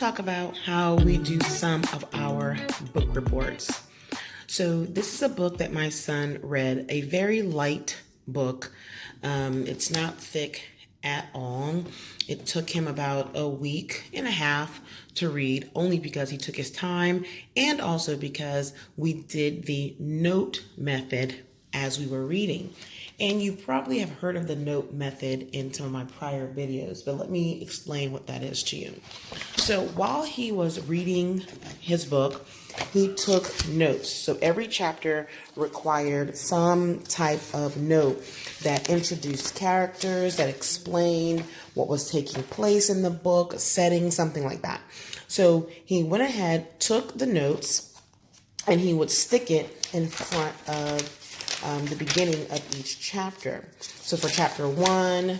talk about how we do some of our book reports. So this is a book that my son read, a very light book. It's not thick at all. It took him about a week and a half to read, only because he took his time and also because we did the note method as we were reading. And you probably have heard of the note method in some of my prior videos, but let me explain what that is to you. So while he was reading his book, he took notes. So every chapter required some type of note that introduced characters, that explained what was taking place in the book, setting, something like that. So he went ahead, took the notes, and he would stick it in front of the beginning of each chapter. So for chapter 1,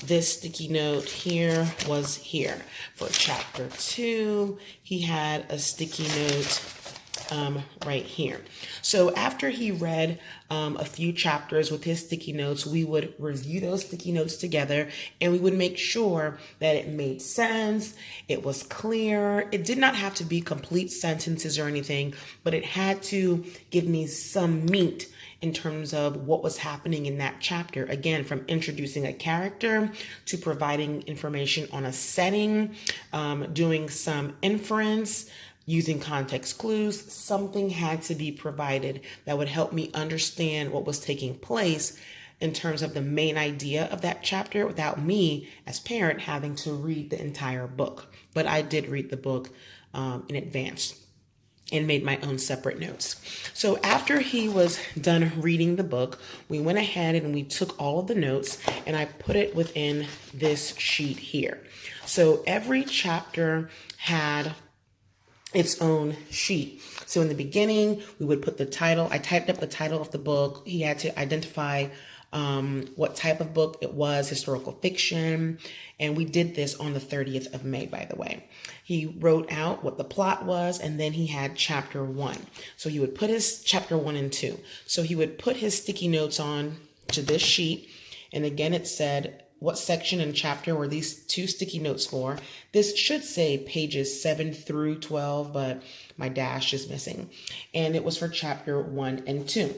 this sticky note here was here. For chapter 2, he had a sticky note right here. So after he read a few chapters with his sticky notes, we would review those sticky notes together, and we would make sure that it made sense, it was clear. It did not have to be complete sentences or anything, but it had to give me some meat in terms of what was happening in that chapter. Again, from introducing a character to providing information on a setting, doing some inference, using context clues. Something had to be provided that would help me understand what was taking place in terms of the main idea of that chapter without me as parent having to read the entire book. But I did read the book in advance and made my own separate notes. So after he was done reading the book, we went ahead and we took all of the notes and I put it within this sheet here. So every chapter had its own sheet. So in the beginning, we would put the title. I typed up the title of the book. He had to identify what type of book it was, historical fiction. And we did this on the 30th of May, by the way. He wrote out what the plot was, and then he had chapter 1. So he would put his chapter 1 and 2. So he would put his sticky notes on to this sheet. And again, it said what section and chapter were these 2 sticky notes for. This should say pages 7 through 12, but my dash is missing. And it was for chapter 1 and 2.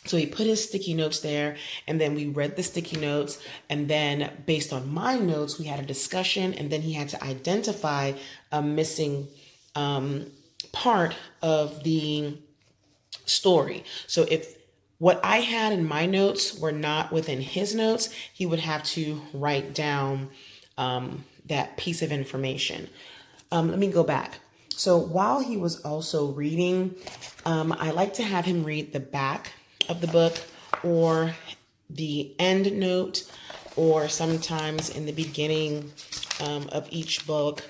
So he put his sticky notes there, and then we read the sticky notes, and then based on my notes, we had a discussion, and then he had to identify a missing part of the story. So if what I had in my notes were not within his notes, he would have to write down that piece of information. Let me go back. So while he was also reading, I like to have him read the back of the book or the end note, or sometimes in the beginning of each book,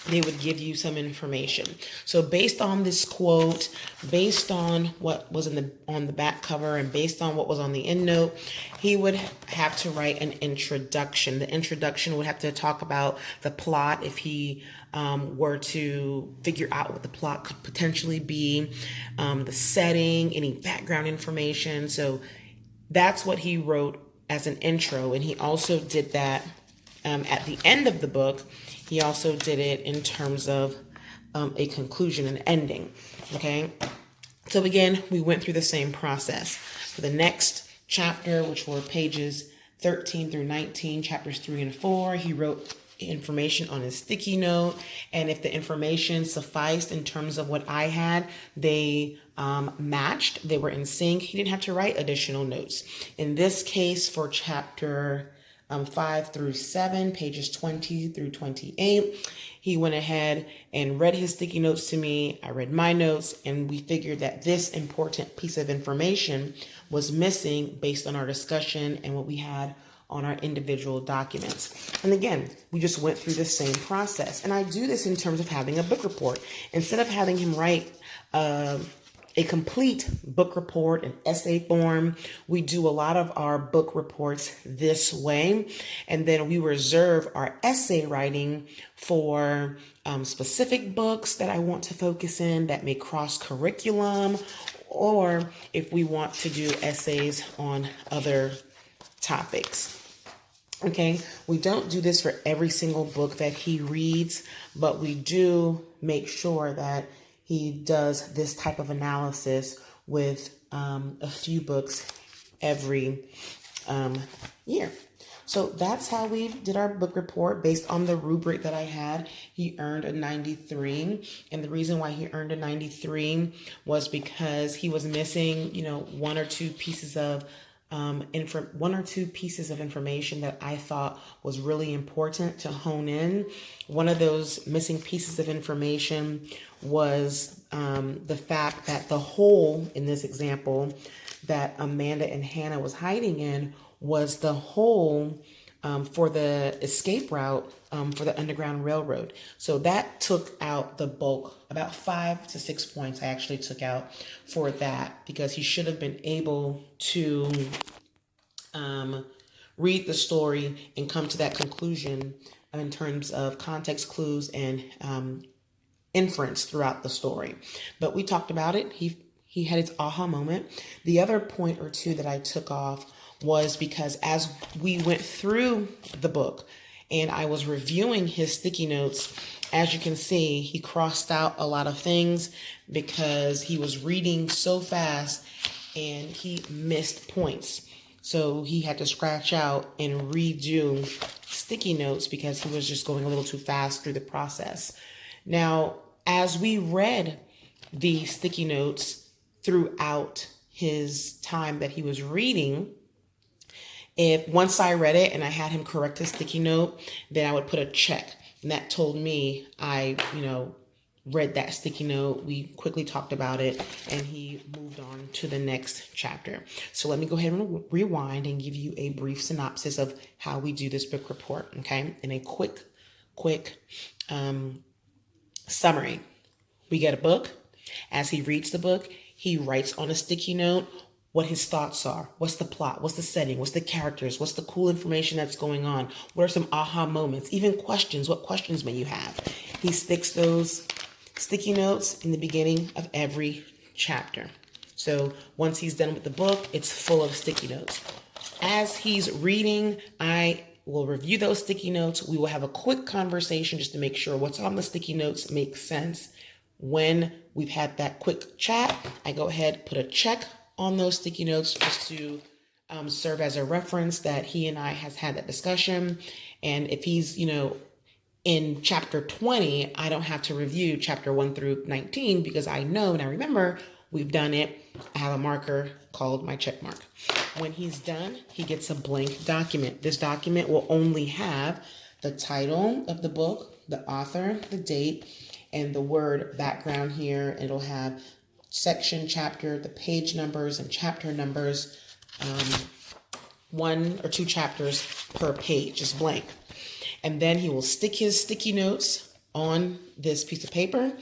they would give you some information. So based on this quote, based on what was on the back cover, and based on what was on the end note, he would have to write an introduction. The introduction would have to talk about the plot if he were to figure out what the plot could potentially be, the setting, any background information. So that's what he wrote as an intro. And he also did that at the end of the book. He also did it in terms of a conclusion and ending. Okay. So again, we went through the same process. For the next chapter, which were pages 13 through 19, chapters 3 and 4, he wrote information on his sticky note. And if the information sufficed in terms of what I had, they matched, they were in sync. He didn't have to write additional notes. In this case, for chapter 5 through 7, pages 20 through 28. He went ahead and read his sticky notes to me. I read my notes, and we figured that this important piece of information was missing based on our discussion and what we had on our individual documents. And again, we just went through the same process. And I do this in terms of having a book report. Instead of having him write a complete book report, an essay form, we do a lot of our book reports this way. And then we reserve our essay writing for specific books that I want to focus in that may cross curriculum, or if we want to do essays on other topics. Okay, we don't do this for every single book that he reads, but we do make sure that he does this type of analysis with a few books every year. So that's how we did our book report based on the rubric that I had. He earned a 93. And the reason why he earned a 93 was because he was missing, one or two pieces of information that I thought was really important to hone in. One of those missing pieces of information was the fact that the hole in this example that Amanda and Hannah was hiding in was the hole for the escape route for the Underground Railroad. So that took out the bulk, about 5 to 6 points I actually took out for that, because he should have been able to read the story and come to that conclusion in terms of context clues and inference throughout the story. But we talked about it. He had his aha moment. The other point or two that I took off was because as we went through the book and I was reviewing his sticky notes, as you can see, he crossed out a lot of things because he was reading so fast and he missed points. So he had to scratch out and redo sticky notes because he was just going a little too fast through the process. Now, as we read the sticky notes throughout his time that he was reading, if once I read it and I had him correct his sticky note, then I would put a check. And that told me I, read that sticky note. We quickly talked about it and he moved on to the next chapter. So let me go ahead and rewind and give you a brief synopsis of how we do this book report. Okay. In a quick summary. We get a book. As he reads the book, he writes on a sticky note what his thoughts are. What's the plot? What's the setting? What's the characters? What's the cool information that's going on? What are some aha moments? Even questions. What questions may you have? He sticks those sticky notes in the beginning of every chapter. So once he's done with the book, it's full of sticky notes. As he's reading, I will review those sticky notes. We will have a quick conversation just to make sure what's on the sticky notes makes sense. When we've had that quick chat, I go ahead, put a check on those sticky notes just to serve as a reference that he and I has had that discussion. And if he's, in chapter 20, I don't have to review chapter 1 through 19 because I know and I remember we've done it. I have a marker called my check mark. When he's done, he gets a blank document. This document will only have the title of the book, the author, the date, and the word background here. It'll have section, chapter, the page numbers and chapter numbers, 1 or 2 chapters per page, just blank. And then he will stick his sticky notes on this piece of paper,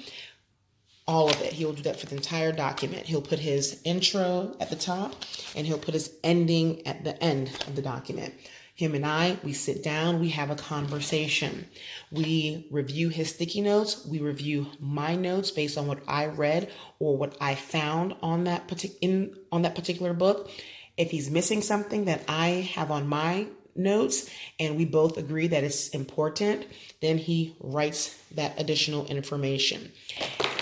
all of it. He will do that for the entire document. He'll put his intro at the top and he'll put his ending at the end of the document. Him and I, we sit down, we have a conversation. We review his sticky notes. We review my notes based on what I read or what I found on that particular book. If he's missing something that I have on my notes and we both agree that it's important, then he writes that additional information.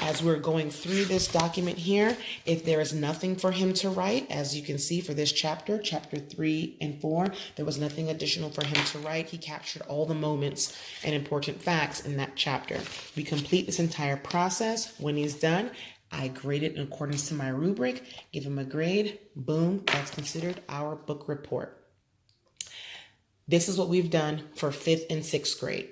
As we're going through this document here, if there is nothing for him to write, as you can see for this chapter 3 and 4, there was nothing additional for him to write. He captured all the moments and important facts in that chapter. We complete this entire process. When he's done, I grade it in accordance to my rubric, give him a grade, boom, that's considered our book report. This is what we've done for 5th and 6th grade.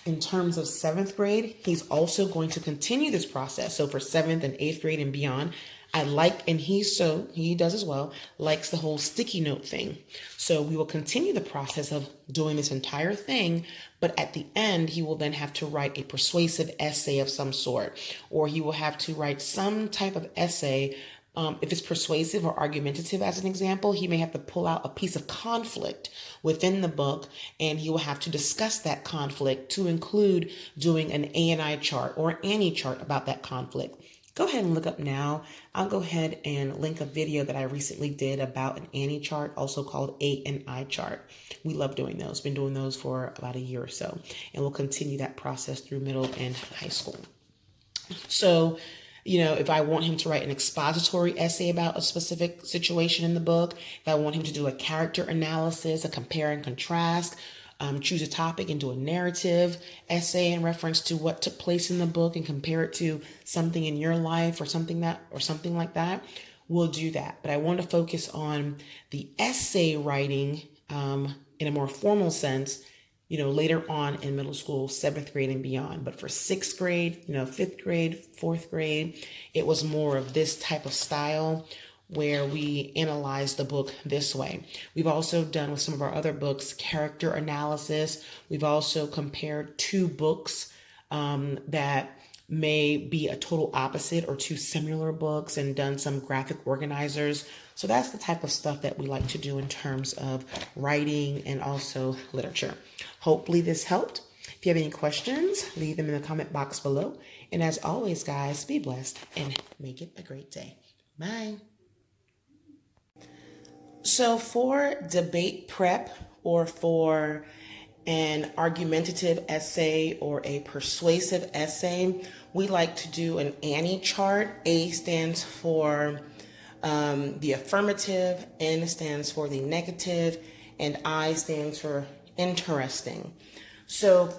In terms of 7th grade, he's also going to continue this process. So for 7th and 8th grade and beyond, he does as well, likes the whole sticky note thing. So we will continue the process of doing this entire thing, but at the end, he will then have to write a persuasive essay of some sort, or he will have to write some type of essay. If it's persuasive or argumentative, as an example, he may have to pull out a piece of conflict within the book, and he will have to discuss that conflict to include doing an A&I chart or any chart about that conflict. go ahead and look up now. I'll go ahead and link a video that I recently did about an Annie chart, also called A and I chart. We love doing those. Been doing those for about a year or so, and we'll continue that process through middle and high school. So, if I want him to write an expository essay about a specific situation in the book, if I want him to do a character analysis, a compare and contrast, choose a topic and do a narrative essay in reference to what took place in the book and compare it to something in your life or something like that, we'll do that. But I want to focus on the essay writing in a more formal sense, later on in middle school, 7th grade and beyond. But for 6th grade, 5th grade, 4th grade, it was more of this type of style where we analyze the book this way. We've also done with some of our other books, character analysis. We've also compared two books that may be a total opposite or two similar books and done some graphic organizers. So that's the type of stuff that we like to do in terms of writing and also literature. Hopefully this helped. If you have any questions, leave them in the comment box below. And as always, guys, be blessed and make it a great day. Bye. So for debate prep or for an argumentative essay or a persuasive essay, we like to do an Annie chart. A stands for the affirmative, N stands for the negative, and I stands for interesting. So